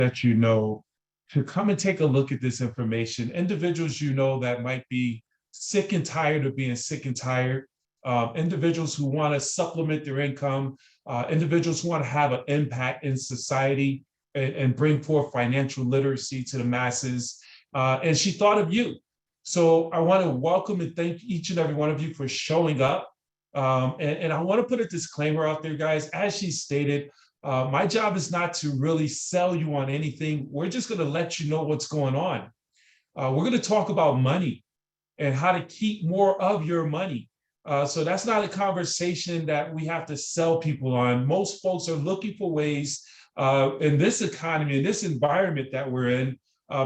that to come and take a look at this information. Individuals that might be sick and tired of being sick and tired, individuals who want to supplement their income, individuals who want to have an impact in society and bring forth financial literacy to the masses. And she thought of you. So I want to welcome and thank each and every one of you for showing up. And I want to put a disclaimer out there, guys. As she stated, my job is not to really sell you on anything. We're just going to let you know what's going on. We're going to talk about money and how to keep more of your money. So that's not a conversation that we have to sell people on. Most folks are looking for ways in this economy, in this environment that we're in.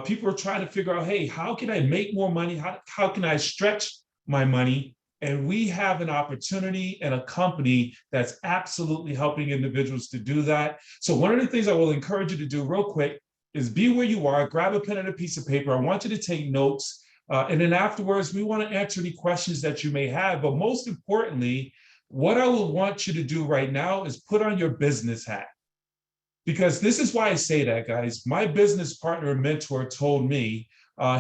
People are trying to figure out, hey, how can I make more money? How can I stretch my money? And we have an opportunity and a company that's absolutely helping individuals to do that. So one of the things I will encourage you to do real quick is be where you are, grab a pen and a piece of paper. I want you to take notes. And then afterwards, we want to answer any questions that you may have. But most importantly, what I will want you to do right now is put on your business hat. Because this is why I say that, guys. My business partner and mentor told me,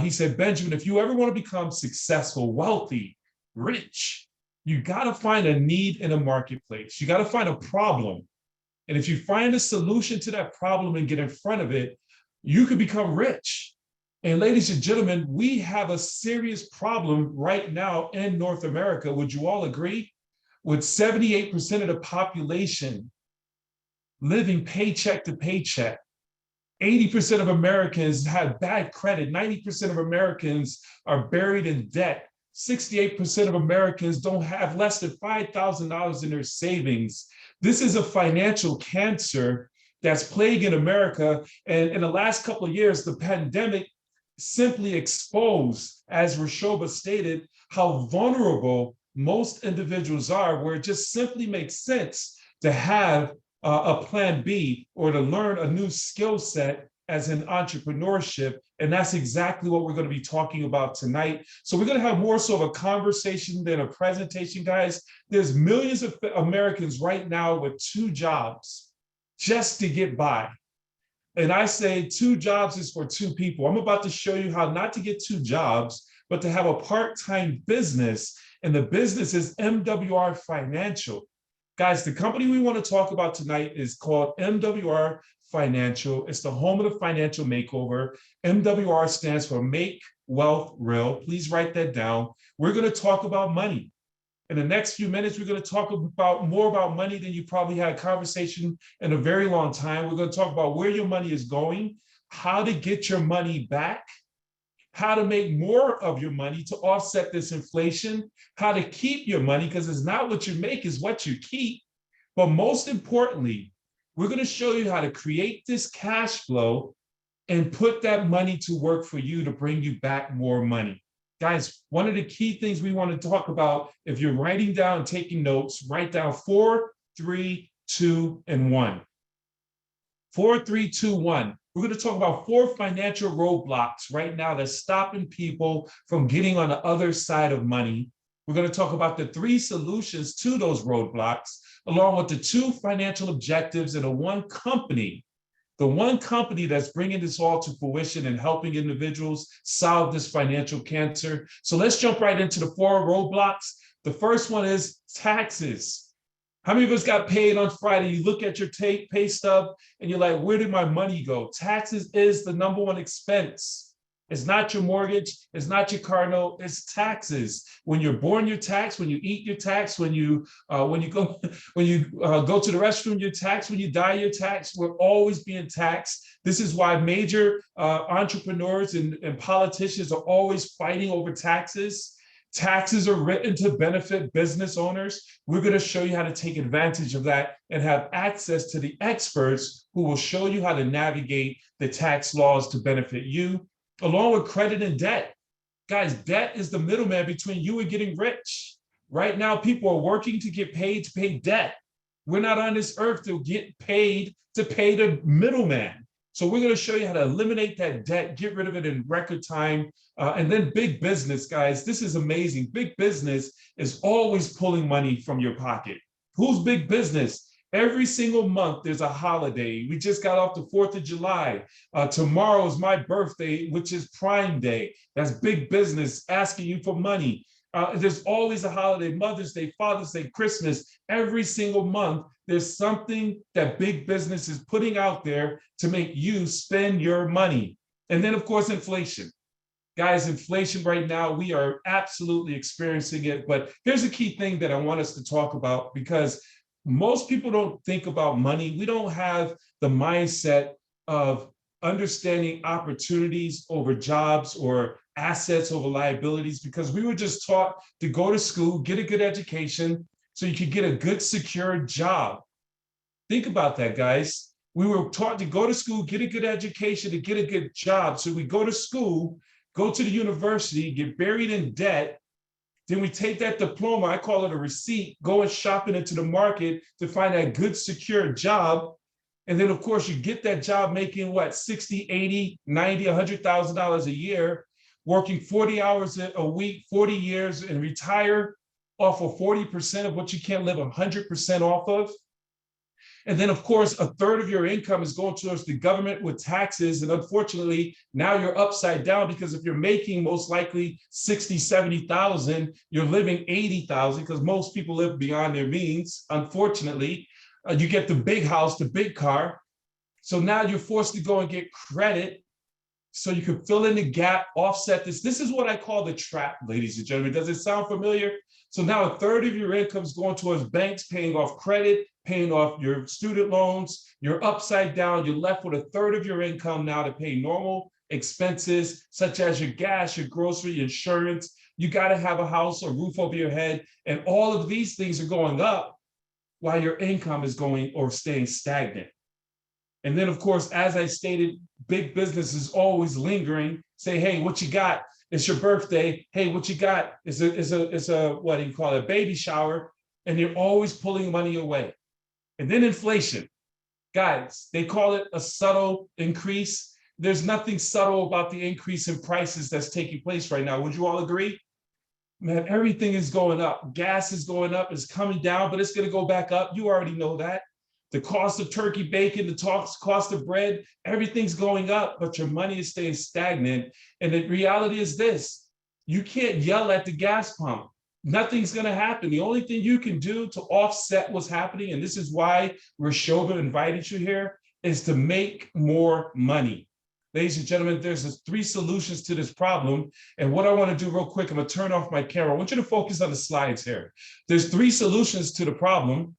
he said, Benjamin, if you ever want to become successful, wealthy, rich, you got to find a need in a marketplace. You got to find a problem. And if you find a solution to that problem and get in front of it, you could become rich. And ladies and gentlemen, we have a serious problem right now in North America. Would you all agree? With 78% of the population living paycheck to paycheck. 80% of Americans have bad credit. 90% of Americans are buried in debt. 68% of Americans don't have less than $5,000 in their savings. This is a financial cancer that's plaguing America. And in the last couple of years, the pandemic simply exposed, as Rishoba stated, how vulnerable most individuals are, where it just simply makes sense to have a plan B or to learn a new skill set as an entrepreneurship. And that's exactly what we're going to be talking about tonight. So we're going to have more so of a conversation than a presentation, guys. There's millions of Americans right now with 2 jobs just to get by. And I say 2 jobs is for 2 people. I'm about to show you how not to get 2 jobs, but to have a part-time business. And the business is MWR Financial. Guys, the company we want to talk about tonight is called MWR Financial. It's the home of the financial makeover. MWR stands for Make Wealth Real. Please write that down. We're going to talk about money. In the next few minutes, we're going to talk about more about money than you probably had a conversation in a very long time. We're going to talk about where your money is going, how to get your money back, how to make more of your money to offset this inflation, how to keep your money, because it's not what you make, it's what you keep. But most importantly, we're going to show you how to create this cash flow and put that money to work for you to bring you back more money. Guys, one of the key things we want to talk about, if you're writing down, taking notes, write down 4, 3, 2, and 1. 4, 3, 2, 1. We're going to talk about 4 financial roadblocks right now that's stopping people from getting on the other side of money. We're going to talk about the 3 solutions to those roadblocks, along with the 2 financial objectives and the one company that's bringing this all to fruition and helping individuals solve this financial cancer. So let's jump right into the 4 roadblocks. The first one is taxes. How many of us got paid on Friday? You look at your pay stub and you're like, where did my money go? Taxes is the number 1 expense. It's not your mortgage. It's not your car note. It's taxes. When you're born, you're taxed. When you eat, you're taxed. When you go to the restroom, you're taxed. When you die, you're taxed. We're always being taxed. This is why major entrepreneurs and politicians are always fighting over taxes. Taxes are written to benefit business owners. We're going to show you how to take advantage of that and have access to the experts who will show you how to navigate the tax laws to benefit you, along with credit and debt. Guys, debt is the middleman between you and getting rich. Right now, people are working to get paid to pay debt. We're not on this earth to get paid to pay the middleman. So we're going to show you how to eliminate that debt, get rid of it in record time. And then big business, guys, this is amazing. Big business is always pulling money from your pocket. Who's big business? Every single month, there's a holiday. We just got off the 4th of July. Tomorrow is my birthday, which is Prime Day. That's big business asking you for money. There's always a holiday, Mother's Day, Father's Day, Christmas. Every single month, there's something that big business is putting out there to make you spend your money. And then, of course, inflation. Guys, inflation right now, we are absolutely experiencing it. But here's a key thing that I want us to talk about, because most people don't think about money. We don't have the mindset of understanding opportunities over jobs or assets over liabilities, because we were just taught to go to school, get a good education so you could get a good, secure job. Think about that, guys. We were taught to go to school, get a good education, to get a good job. So we go to school, go to the university, get buried in debt. Then we take that diploma, I call it a receipt, go and shopping into the market to find that good, secure job. And then, of course, you get that job making what, 60, 80, 90, $100,000 a year, working 40 hours a week, 40 years, and retire off of 40% of what you can't live 100% off of. And then, of course, a third of your income is going towards the government with taxes. And unfortunately, now you're upside down, because if you're making most likely 60, 70,000, you're living 80,000, because most people live beyond their means. Unfortunately, you get the big house, the big car. So now you're forced to go and get credit so you can fill in the gap, offset this. This is what I call the trap, ladies and gentlemen. Does it sound familiar? So now a third of your income is going towards banks, paying off credit, paying off your student loans. You're upside down. You're left with a third of your income now to pay normal expenses, such as your gas, your grocery, insurance. You got to have a house, a roof over your head. And all of these things are going up while your income is going or staying stagnant. And then, of course, as I stated, big business is always lingering. Say, hey, what you got? It's your birthday. Hey, what you got? It's a what do you call it? A baby shower. And you're always pulling money away. And then inflation. Guys, they call it a subtle increase. There's nothing subtle about the increase in prices that's taking place right now. Would you all agree? Man, everything is going up. Gas is going up. It's coming down, but it's going to go back up. You already know that. The cost of turkey bacon, the cost of bread, everything's going up, but your money is staying stagnant. And the reality is this: you can't yell at the gas pump. Nothing's going to happen. The only thing you can do to offset what's happening, and this is why Rishoba invited you here, is to make more money. Ladies and gentlemen, there's 3 solutions to this problem. And what I want to do real quick, I'm going to turn off my camera. I want you to focus on the slides here. There's 3 solutions to the problem.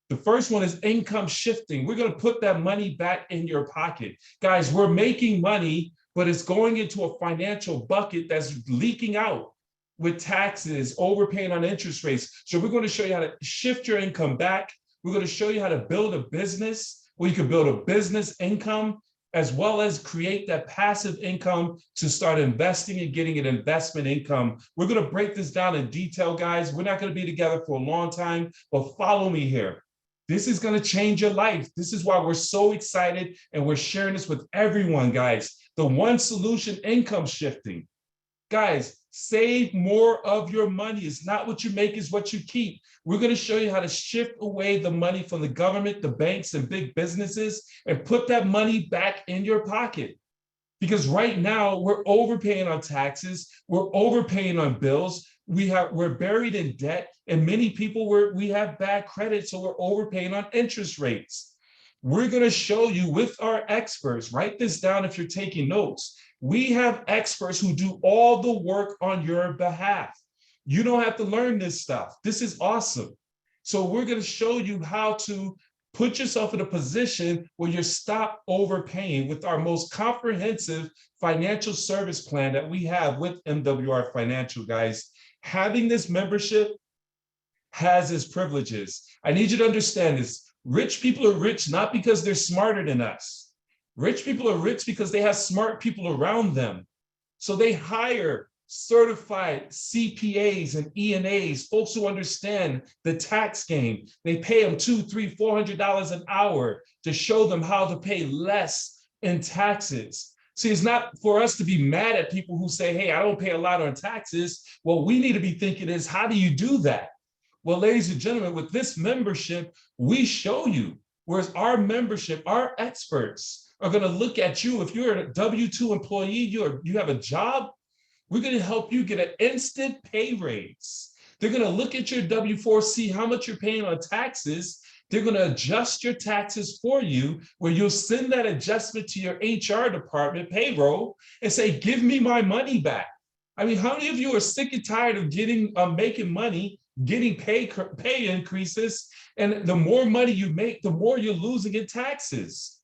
The first one is income shifting. We're going to put that money back in your pocket. Guys, we're making money, but it's going into a financial bucket that's leaking out with taxes, overpaying on interest rates. So we're going to show you how to shift your income back. We're going to show you how to build a business where you can build a business income, as well as create that passive income to start investing and getting an investment income. We're going to break this down in detail, guys. We're not going to be together for a long time, but follow me here. This is going to change your life. This is why we're so excited, and we're sharing this with everyone, guys. The one solution, income shifting. Guys, save more of your money. It's not what you make, is what you keep. We're going to show you how to shift away the money from the government, the banks, and big businesses, and put that money back in your pocket. Because right now, we're overpaying on taxes. We're overpaying on bills. We're buried in debt, and many people we have bad credit, so we're overpaying on interest rates. We're going to show you with our experts. Write this down if you're taking notes. We have experts who do all the work on your behalf. You don't have to learn this stuff. This is awesome. So we're going to show you how to put yourself in a position where you stop overpaying with our most comprehensive financial service plan that we have with MWR Financial, guys. Having this membership has its privileges. I need you to understand this. Rich people are rich not because they're smarter than us. Rich people are rich because they have smart people around them. So they hire certified CPAs and ENAs, folks who understand the tax game. They pay them $200, $300, $400 an hour to show them how to pay less in taxes. See, it's not for us to be mad at people who say, hey, I don't pay a lot on taxes. What we need to be thinking is, how do you do that? Well, ladies and gentlemen, with this membership, we show you, whereas our membership, our experts are going to look at you. If you're a W-2 employee, you have a job, we're going to help you get an instant pay raise. They're going to look at your W-4, see how much you're paying on taxes. They're going to adjust your taxes for you, where you'll send that adjustment to your HR department, payroll, and say, give me my money back. I mean, how many of you are sick and tired of making money, getting pay increases, and the more money you make, the more you're losing in taxes?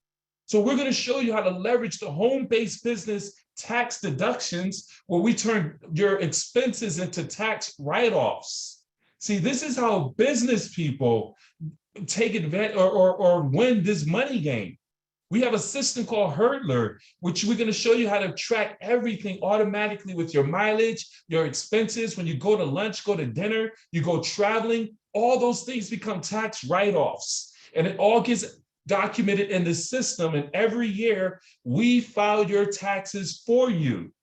So we're going to show you how to leverage the home-based business tax deductions, where we turn your expenses into tax write-offs. See, this is how business people take advantage or win this money game. We have a system called Hurdler, which we're going to show you how to track everything automatically with your mileage, your expenses. When you go to lunch, go to dinner, you go traveling, all those things become tax write-offs. And it all gets documented in the system. And every year, we file your taxes for you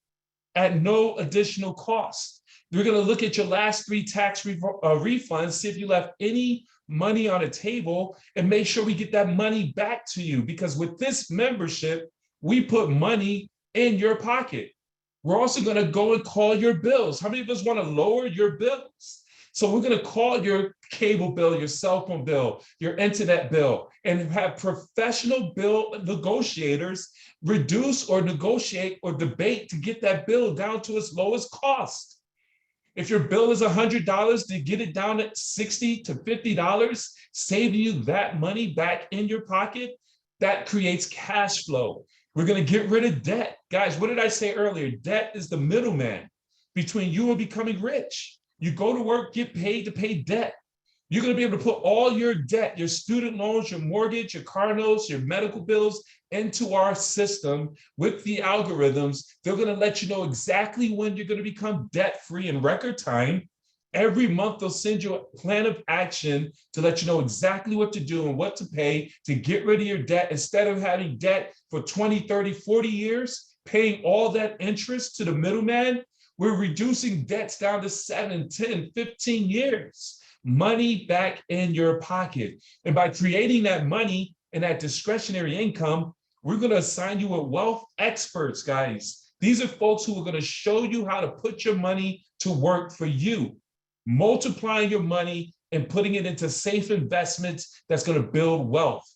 at no additional cost. We're going to look at your last 3 tax refunds, see if you left any money on a table, and make sure we get that money back to you. Because with this membership, we put money in your pocket. We're also going to go and call your bills. How many of us want to lower your bills? So we're going to call your cable bill, your cell phone bill, your internet bill, and have professional bill negotiators reduce or negotiate or debate to get that bill down to its lowest cost. If your bill is $100, to get it down at $60 to $50, saving you that money back in your pocket, that creates cash flow. We're going to get rid of debt. Guys, what did I say earlier? Debt is the middleman between you and becoming rich. You go to work, get paid to pay debt. You're going to be able to put all your debt, your student loans, your mortgage, your car notes, your medical bills into our system with the algorithms. They're going to let you know exactly when you're going to become debt-free in record time. Every month, they'll send you a plan of action to let you know exactly what to do and what to pay to get rid of your debt. Instead of having debt for 20, 30, 40 years, paying all that interest to the middleman, we're reducing debts down to 7, 10, 15 years. Money back in your pocket. And by creating that money and that discretionary income, we're going to assign you with wealth experts, guys. These are folks who are going to show you how to put your money to work for you, multiplying your money and putting it into safe investments that's going to build wealth.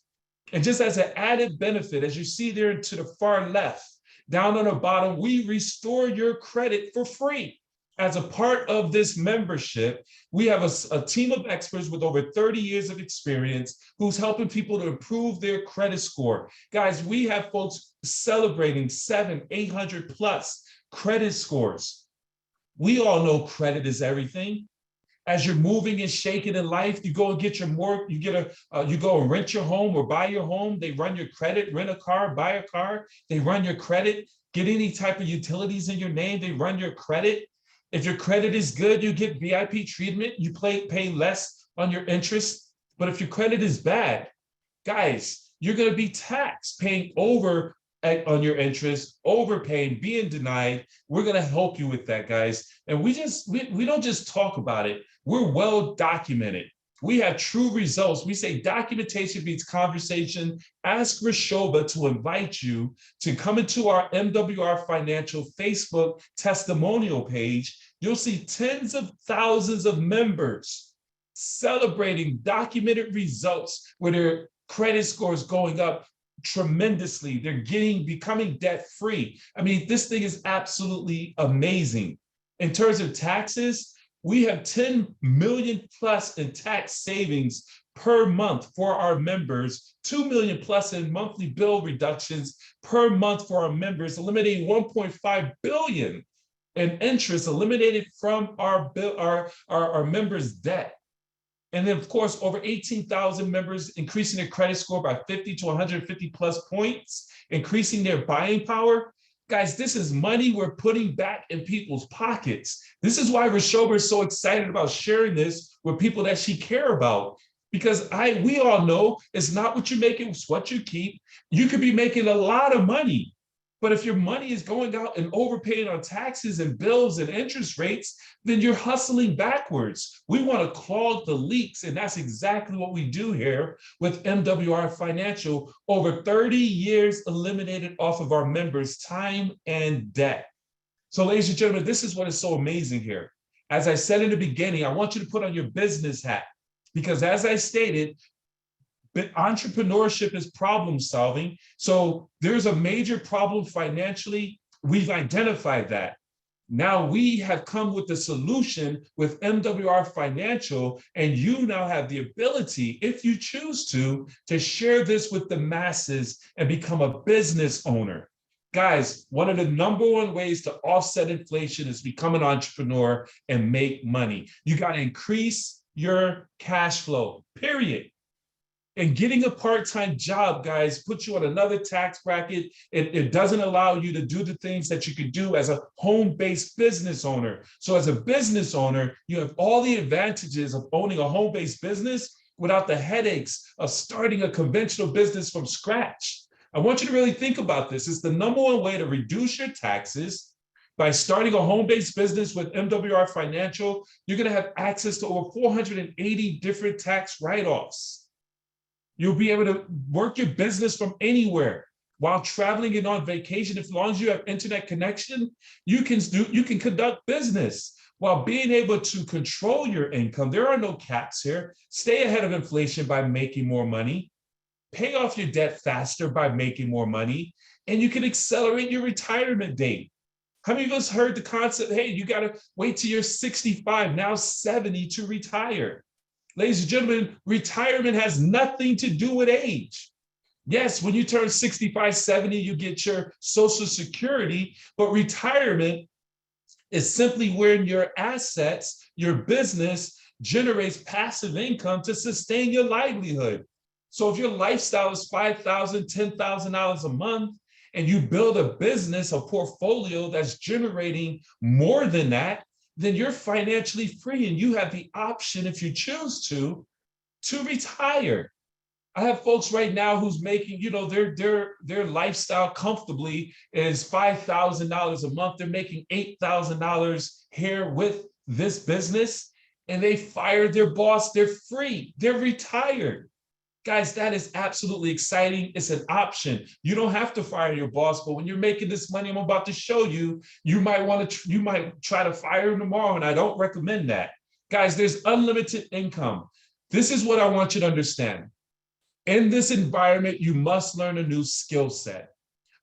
And just as an added benefit, as you see there to the far left, down on the bottom, we restore your credit for free. As a part of this membership, we have a team of experts with over 30 years of experience who's helping people to improve their credit score. Guys, we have folks celebrating 700, 800 plus credit scores. We all know credit is everything. As you're moving and shaking in life, you go and get your mortgage, you go and rent your home or buy your home. They run your credit, rent a car, buy a car. They run your credit, get any type of utilities in your name. They run your credit. If your credit is good, you get VIP treatment. You pay less on your interest. But if your credit is bad, guys, you're going to be taxed, paying over on your interest, overpaying, being denied. We're going to help you with that, guys. And we don't just talk about it. We're well documented. We have true results. We say documentation beats conversation. Ask Rishoba to invite you to come into our MWR Financial Facebook testimonial page. You'll see tens of thousands of members celebrating documented results where their credit scores going up tremendously. They're becoming debt-free. I mean, this thing is absolutely amazing. In terms of taxes, we have 10 million plus in tax savings per month for our members, 2 million plus in monthly bill reductions per month for our members, eliminating 1.5 billion in interest eliminated from our members' debt. And then, of course, over 18,000 members increasing their credit score by 50 to 150 plus points, increasing their buying power. Guys, this is money we're putting back in people's pockets. This is why Rishoba is so excited about sharing this with people that she care about. Because we all know it's not what you're making, it's what you keep. You could be making a lot of money, But if your money is going out and overpaying on taxes and bills and interest rates, then you're hustling backwards. We want to clog the leaks. And that's exactly what we do here with MWR Financial. Over 30 years eliminated off of our members' time and debt. So, ladies and gentlemen, this is what is so amazing here. As I said in the beginning, I want you to put on your business hat, because as I stated, but entrepreneurship is problem solving. So there's a major problem financially. We've identified that. Now we have come with the solution with MWR Financial, and you now have the ability, if you choose to share this with the masses and become a business owner. Guys, one of the #1 ways to offset inflation is become an entrepreneur and make money. You got to increase your cash flow, period. And getting a part-time job, guys, puts you on another tax bracket. It doesn't allow you to do the things that you could do as a home-based business owner. So as a business owner, you have all the advantages of owning a home-based business without the headaches of starting a conventional business from scratch. I want you to really think about this. It's the #1 way to reduce your taxes. By starting a home-based business with MWR Financial, you're going to have access to over 480 different tax write-offs. You'll be able to work your business from anywhere while traveling and on vacation. As long as you have internet connection, you can conduct business while being able to control your income. There are no caps here. Stay ahead of inflation by making more money. Pay off your debt faster by making more money. And you can accelerate your retirement date. How many of us heard the concept, hey, you got to wait till you're 65, now 70 to retire? Ladies and gentlemen, retirement has nothing to do with age. Yes, when you turn 65, 70, you get your Social Security, but retirement is simply when your assets, your business generates passive income to sustain your livelihood. So if your lifestyle is $5,000, $10,000 a month, and you build a business, a portfolio that's generating more than that, then you're financially free and you have the option, if you choose to retire. I have folks right now who's making, their lifestyle comfortably is $5,000 a month. They're making $8,000 here with this business, and they fired their boss. They're free. They're retired. Guys, that is absolutely exciting. It's an option. You don't have to fire your boss, but when you're making this money I'm about to show you, you might try to fire him tomorrow, and I don't recommend that. Guys, there's unlimited income. This is what I want you to understand. In this environment, you must learn a new skill set.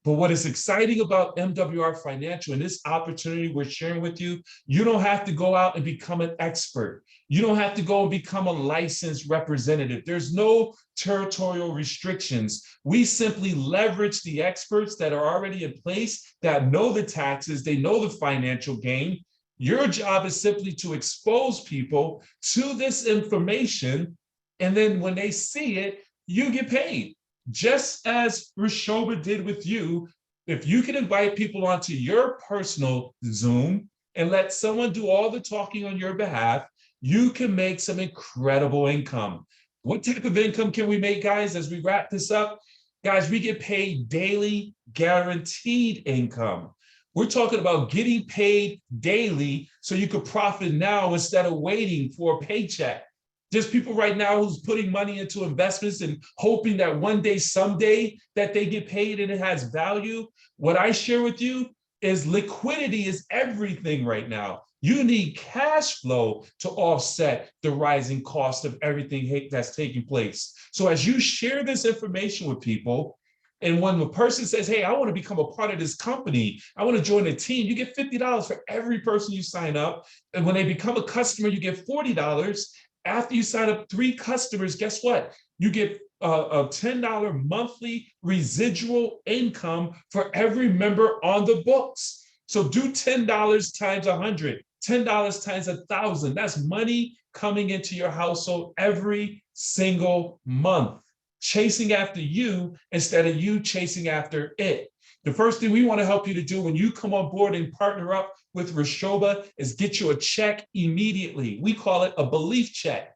But what is exciting about MWR Financial and this opportunity we're sharing with you, you don't have to go out and become an expert. You don't have to go and become a licensed representative. There's no territorial restrictions. We simply leverage the experts that are already in place, that know the taxes, they know the financial game. Your job is simply to expose people to this information, and then when they see it, you get paid. Just as Rishoba did with you, if you can invite people onto your personal Zoom and let someone do all the talking on your behalf, you can make some incredible income. What type of income can we make, guys, as we wrap this up? Guys, we get paid daily, guaranteed income. We're talking about getting paid daily so you could profit now instead of waiting for a paycheck. There's people right now who's putting money into investments and hoping that one day, someday, that they get paid and it has value. What I share with you is liquidity is everything right now. You need cash flow to offset the rising cost of everything that's taking place. So as you share this information with people, and when the person says, hey, I want to become a part of this company, I want to join a team, you get $50 for every person you sign up. And when they become a customer, you get $40. After you sign up 3 customers, guess what? You get a $10 monthly residual income for every member on the books. So do $10 times 100, $10 times 1,000. That's money coming into your household every single month, chasing after you instead of you chasing after it. The first thing we want to help you to do when you come on board and partner up with Rishoba is get you a check immediately. We call it a belief check.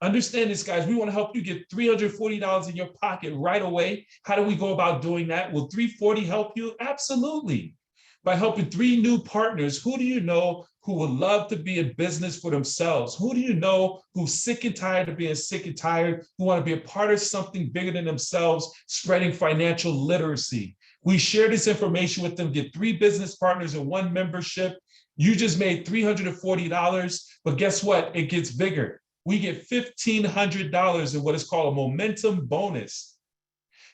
Understand this, guys. We want to help you get $340 in your pocket right away. How do we go about doing that? Will 340 help you? Absolutely. By helping 3 new partners. Who do you know who would love to be in business for themselves? Who do you know who's sick and tired of being sick and tired, who want to be a part of something bigger than themselves, spreading financial literacy? We share this information with them, get 3 business partners and 1 membership. You just made $340, but guess what? It gets bigger. We get $1,500 in what is called a momentum bonus.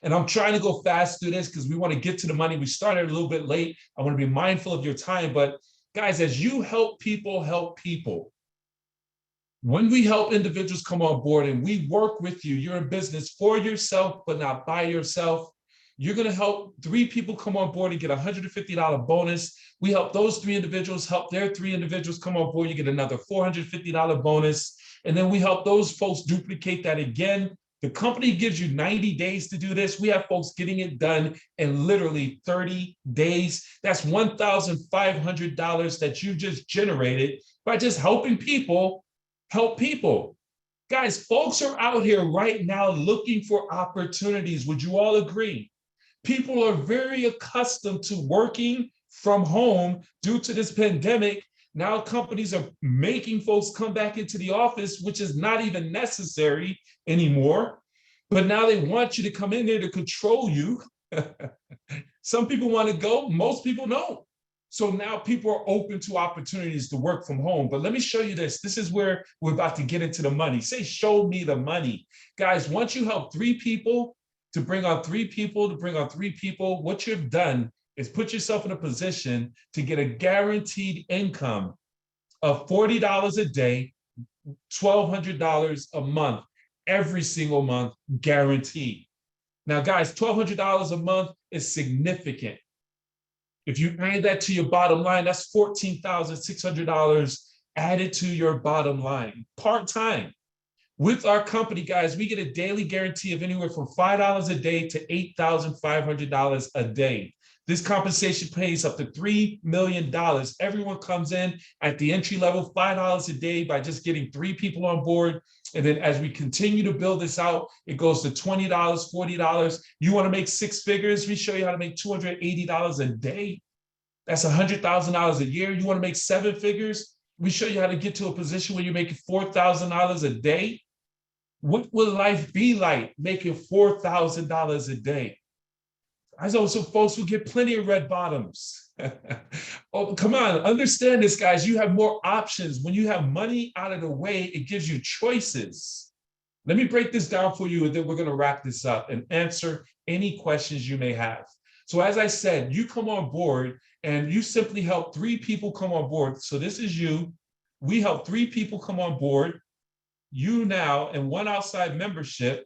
And I'm trying to go fast through this because we want to get to the money. We started a little bit late. I want to be mindful of your time. But guys, as you help people, when we help individuals come on board and we work with you, you're in business for yourself, but not by yourself. You're going to help 3 people come on board and get a $150 bonus. We help those 3 individuals help their 3 individuals come on board. You get another $450 bonus. And then we help those folks duplicate that again. The company gives you 90 days to do this. We have folks getting it done in literally 30 days. That's $1,500 that you just generated by just helping people help people. Guys, folks are out here right now looking for opportunities. Would you all agree? People are very accustomed to working from home due to this pandemic. Now companies are making folks come back into the office, which is not even necessary anymore. But now they want you to come in there to control you. Some people want to go, most people don't. So now people are open to opportunities to work from home. But let me show you this. This is where we're about to get into the money. Say, show me the money. Guys, once you help 3 people to bring on 3 people, what you've done is put yourself in a position to get a guaranteed income of $40 a day, $1,200 a month, every single month, guaranteed. Now, guys, $1,200 a month is significant. If you add that to your bottom line, that's $14,600 added to your bottom line, part-time. With our company, guys, we get a daily guarantee of anywhere from $5 a day to $8,500 a day. This compensation pays up to $3 million. Everyone comes in at the entry level, $5 a day by just getting 3 people on board. And then as we continue to build this out, it goes to $20, $40. You want to make 6 figures? We show you how to make $280 a day. That's $100,000 a year. You want to make 7 figures? We show you how to get to a position where you're making $4,000 a day. What will life be like making $4,000 a day? I know some folks will get plenty of red bottoms. Oh, come on, understand this, guys. You have more options. When you have money out of the way, it gives you choices. Let me break this down for you, and then we're going to wrap this up and answer any questions you may have. So as I said, you come on board and you simply help 3 people come on board. So this is you. We help 3 people come on board. You now, and 1 outside membership,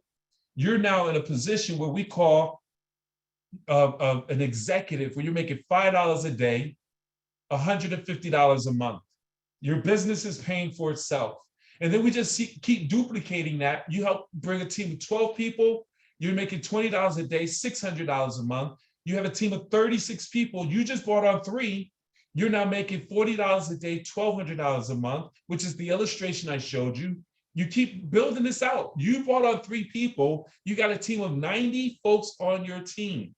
you're now in a position where we call an executive, where you're making $5 a day, $150 a month. Your business is paying for itself. And then we just keep duplicating that. You help bring a team of 12 people, you're making $20 a day, $600 a month. You have a team of 36 people, you just brought on 3, you're now making $40 a day, $1,200 a month, which is the illustration I showed you. You keep building this out. You brought on 3 people, you got a team of 90 folks on your team.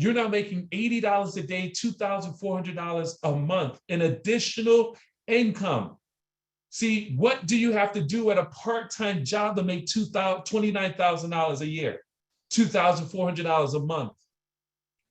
You're now making $80 a day, $2,400 a month in additional income. See, what do you have to do at a part-time job to make $29,000 a year, $2,400 a month?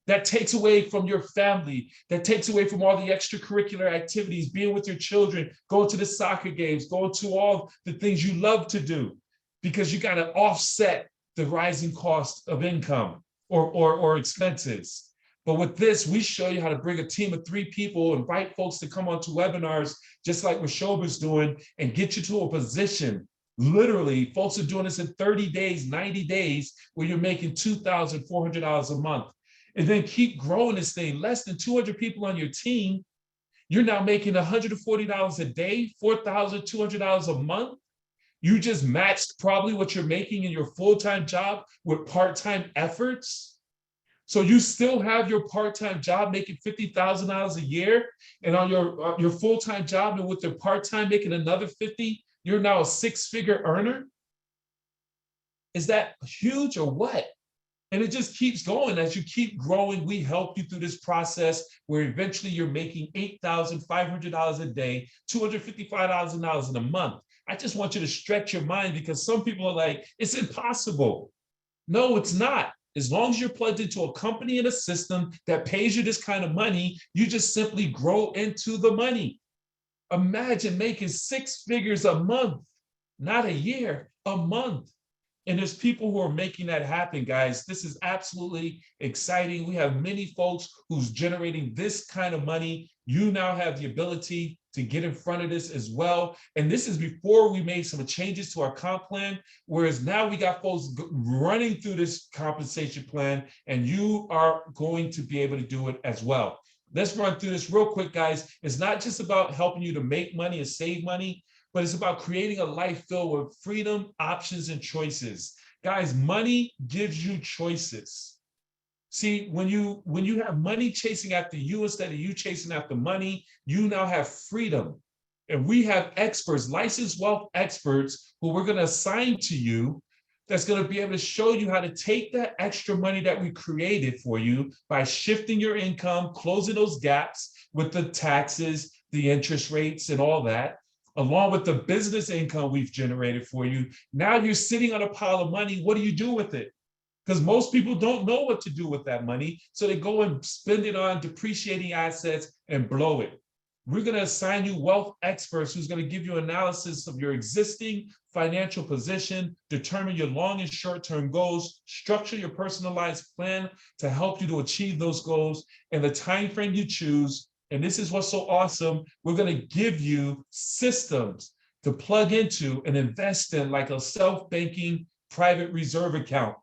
That takes away from your family. That takes away from all the extracurricular activities, being with your children, going to the soccer games, going to all the things you love to do, because you got to offset the rising cost of income or expenses. But with this, we show you how to bring a team of 3 people, invite folks to come onto webinars, just like Rishoba's doing, and get you to a position. Literally, folks are doing this in 30 days, 90 days, where you're making $2,400 a month. And then keep growing this thing. Less than 200 people on your team, you're now making $140 a day, $4,200 a month. You just matched probably what you're making in your full-time job with part-time efforts. So you still have your part-time job making $50,000 a year, and on your full-time job and with your part-time making another 50, you're now a six-figure earner? Is that huge or what? And it just keeps going. As you keep growing, we help you through this process where eventually you're making $8,500 a day, $255,000 in a month. I just want you to stretch your mind, because some people are like, it's impossible. No, it's not. As long as you're plugged into a company and a system that pays you this kind of money, you just simply grow into the money. Imagine making six figures a month, not a year, a month. And there's people who are making that happen, guys. This is absolutely exciting. We have many folks who's generating this kind of money. You now have the ability to get in front of this as well. And this is before we made some changes to our comp plan, whereas now we got folks running through this compensation plan, and you are going to be able to do it as well. Let's run through this real quick, guys. It's not just about helping you to make money and save money, but it's about creating a life filled with freedom, options, and choices. Guys, money gives you choices. See, when you have money chasing after you instead of you chasing after money, you now have freedom. And we have experts, licensed wealth experts, who we're going to assign to you, that's going to be able to show you how to take that extra money that we created for you by shifting your income, closing those gaps with the taxes, the interest rates, and all that, along with the business income we've generated for you. Now you're sitting on a pile of money. What do you do with it? Because most people don't know what to do with that money. So they go and spend it on depreciating assets and blow it. We're going to assign you wealth experts who's going to give you analysis of your existing financial position, determine your long and short-term goals, structure your personalized plan to help you to achieve those goals and the time frame you choose. And this is what's so awesome. We're going to give you systems to plug into and invest in, like a self-banking private reserve account.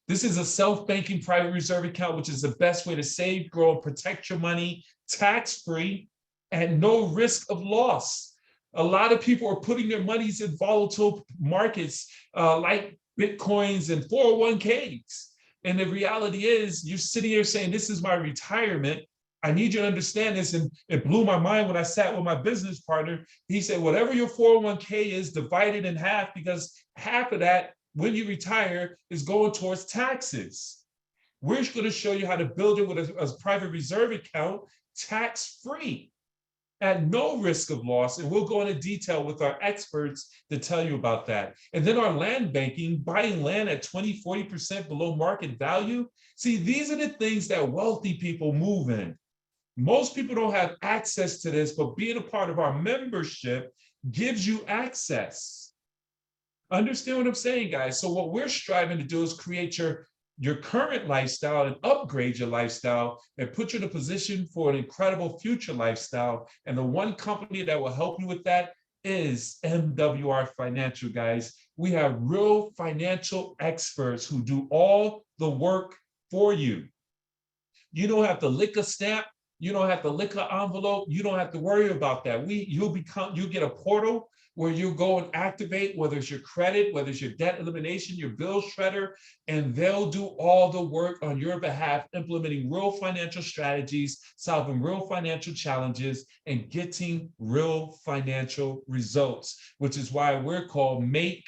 This is a self-banking private reserve account, which is the best way to save, grow, and protect your money tax-free and no risk of loss. A lot of people are putting their monies in volatile markets like Bitcoins and 401ks. And the reality is, you're sitting here saying, this is my retirement. I need you to understand this. And it blew my mind when I sat with my business partner. He said, whatever your 401k is, divide it in half, because half of that, when you retire, is going towards taxes. We're going to show you how to build it with a private reserve account, tax-free, at no risk of loss. And we'll go into detail with our experts to tell you about that. And then our land banking, buying land at 20, 40% below market value. See, these are the things that wealthy people move in. Most people don't have access to this, but being a part of our membership gives you access. Understand what I'm saying, guys? So what we're striving to do is create your current lifestyle and upgrade your lifestyle and put you in a position for an incredible future lifestyle. And the one company that will help you with that is MWR Financial, guys. We have real financial experts who do all the work for you. You don't have to lick a stamp. You don't have to lick an envelope. You don't have to worry about that. You'll get a portal where you go and activate, whether it's your credit, whether it's your debt elimination, your bill shredder, and they'll do all the work on your behalf, implementing real financial strategies, solving real financial challenges, and getting real financial results, which is why we're called Make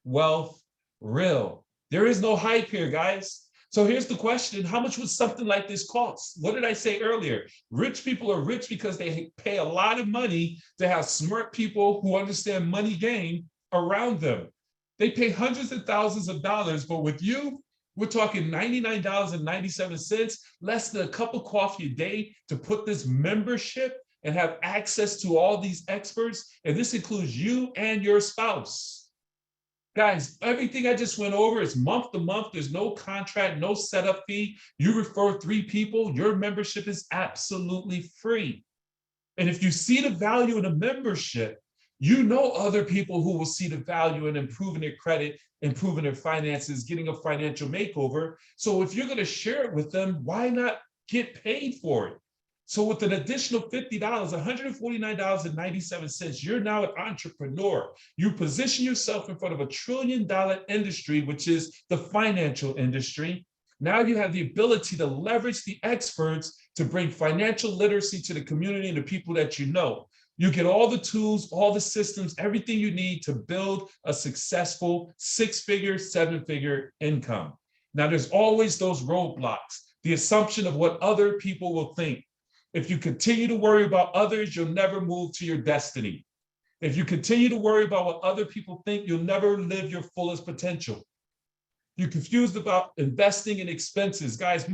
Wealth Real. There is no hype here, guys. So here's the question: how much would something like this cost? What did I say earlier? Rich people are rich because they pay a lot of money to have smart people who understand money game around them. They pay hundreds of thousands of dollars, but with you, we're talking $99.97, less than a cup of coffee a day to put this membership and have access to all these experts. And this includes you and your spouse. Guys, everything I just went over is month to month. There's no contract, no setup fee. You refer 3 people, your membership is absolutely free. And if you see the value in a membership, you know other people who will see the value in improving their credit, improving their finances, getting a financial makeover. So if you're going to share it with them, why not get paid for it? So with an additional $50, $149.97, you're now an entrepreneur. You position yourself in front of $1 trillion industry, which is the financial industry. Now you have the ability to leverage the experts to bring financial literacy to the community and the people that you know. You get all the tools, all the systems, everything you need to build a successful 6-figure, 7-figure income. Now, there's always those roadblocks, the assumption of what other people will think. If you continue to worry about others, you'll never move to your destiny. If you continue to worry about what other people think, you'll never live your fullest potential. You're confused about investing in expenses. Guys,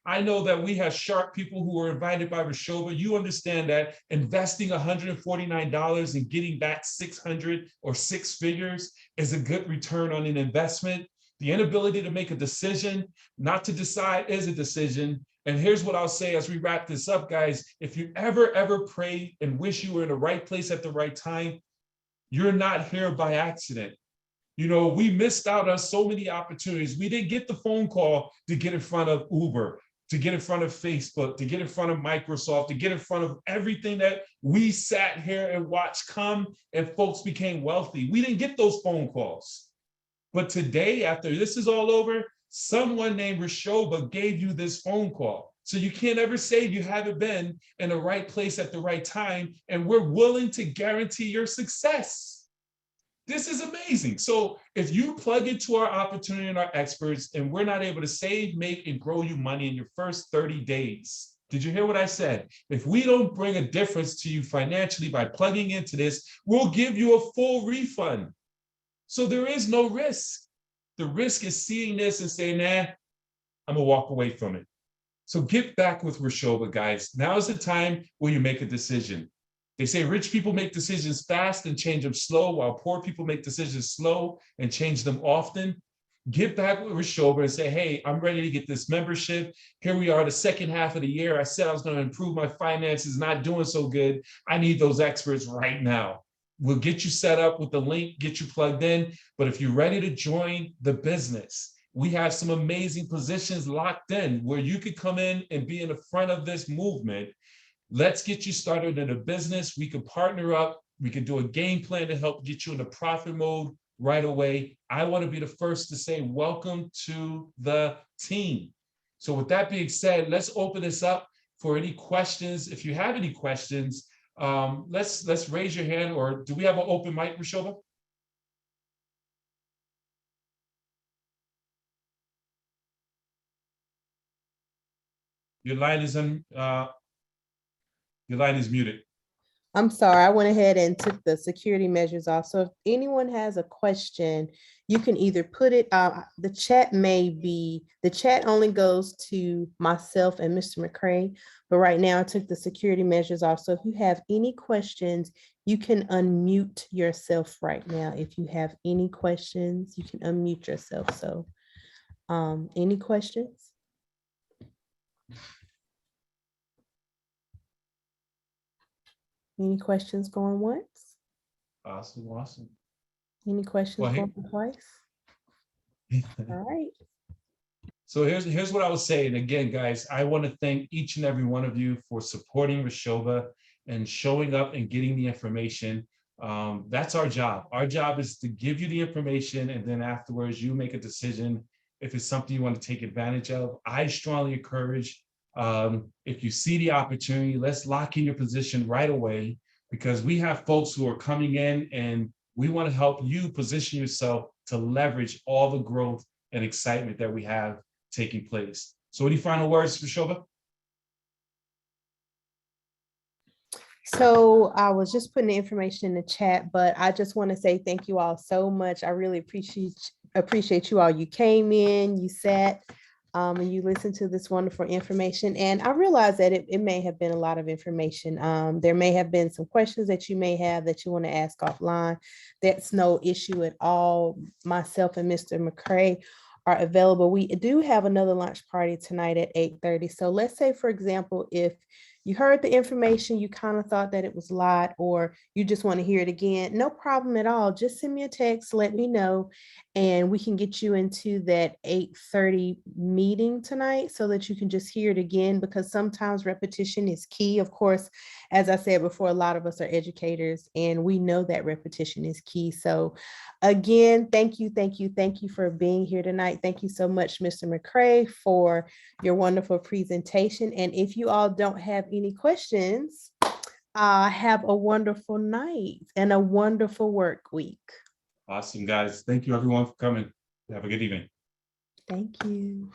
I know that we have sharp people who are invited by Rishoba. You understand that investing $149 and getting back 600 or 6 figures is a good return on an investment. The inability to make a decision, not to decide, is a decision. And here's what I'll say as we wrap this up, guys. If you ever pray and wish you were in the right place at the right time, you're not here by accident. You know, we missed out on so many opportunities. We didn't get the phone call to get in front of Uber, to get in front of Facebook, to get in front of Microsoft, to get in front of everything that we sat here and watched come and folks became wealthy. We didn't get those phone calls. But today, after this is all over, someone named Rishoba gave you this phone call. So you can't ever say you haven't been in the right place at the right time, and we're willing to guarantee your success. This is amazing. So if you plug into our opportunity and our experts, and we're not able to save, make, and grow you money in your first 30 days, did you hear what I said? If we don't bring a difference to you financially by plugging into this, we'll give you a full refund. So there is no risk. The risk is seeing this and saying, nah, I'm gonna walk away from it. So get back with Rishoba, guys. Now is the time where you make a decision. They say rich people make decisions fast and change them slow, while poor people make decisions slow and change them often. Get back with Rishoba and say, hey, I'm ready to get this membership. Here we are, the second half of the year. I said I was going to improve my finances, not doing so good. I need those experts right now. We'll get you set up with the link, get you plugged in. But if you're ready to join the business, we have some amazing positions locked in where you could come in and be in the front of this movement. Let's get you started in a business. We can partner up. We can do a game plan to help get you into profit mode right away. I want to be the first to say welcome to the team. So with that being said, let's open this up for any questions. If you have any questions, let's raise your hand, or do we have an open mic, Rishoba? Your line is your line is muted. I'm sorry, I went ahead and took the security measures off. So if anyone has a question, you can either put it, the chat only goes to myself and Mr. McCray, but right now I took the security measures off. So if you have any questions, you can unmute yourself right now. If you have any questions, you can unmute yourself. So any questions? Any questions going once? Awesome. Any questions going twice? All right. So here's what I was saying. Again, guys, I want to thank each and every one of you for supporting Rishoba and showing up and getting the information. That's our job. Our job is to give you the information, and then afterwards you make a decision if it's something you want to take advantage of. I strongly encourage, if you see the opportunity, let's lock in your position right away, because we have folks who are coming in and we want to help you position yourself to leverage all the growth and excitement that we have taking place. So any final words, Rishoba? So I was just putting the information in the chat, but I just want to say thank you all so much. I really appreciate you all. You came in, you sat, and you listened to this wonderful information. And I realize that it may have been a lot of information. There may have been some questions that you may have that you want to ask offline. That's no issue at all. Myself and Mr. McCray are available. We do have another lunch party tonight at 8:30. So let's say, for example, if you heard the information, you kind of thought that it was a lot, or you just want to hear it again, no problem at all. Just send me a text, let me know, and we can get you into that 8:30 meeting tonight so that you can just hear it again, because sometimes repetition is key. Of course, as I said before, a lot of us are educators and we know that repetition is key. So again, thank you for being here tonight. Thank you so much, Mr. McCray, for your wonderful presentation. And if you all don't have any questions, Have a wonderful night and a wonderful work week. Awesome, guys. Thank you everyone for coming. Have a good evening. Thank you.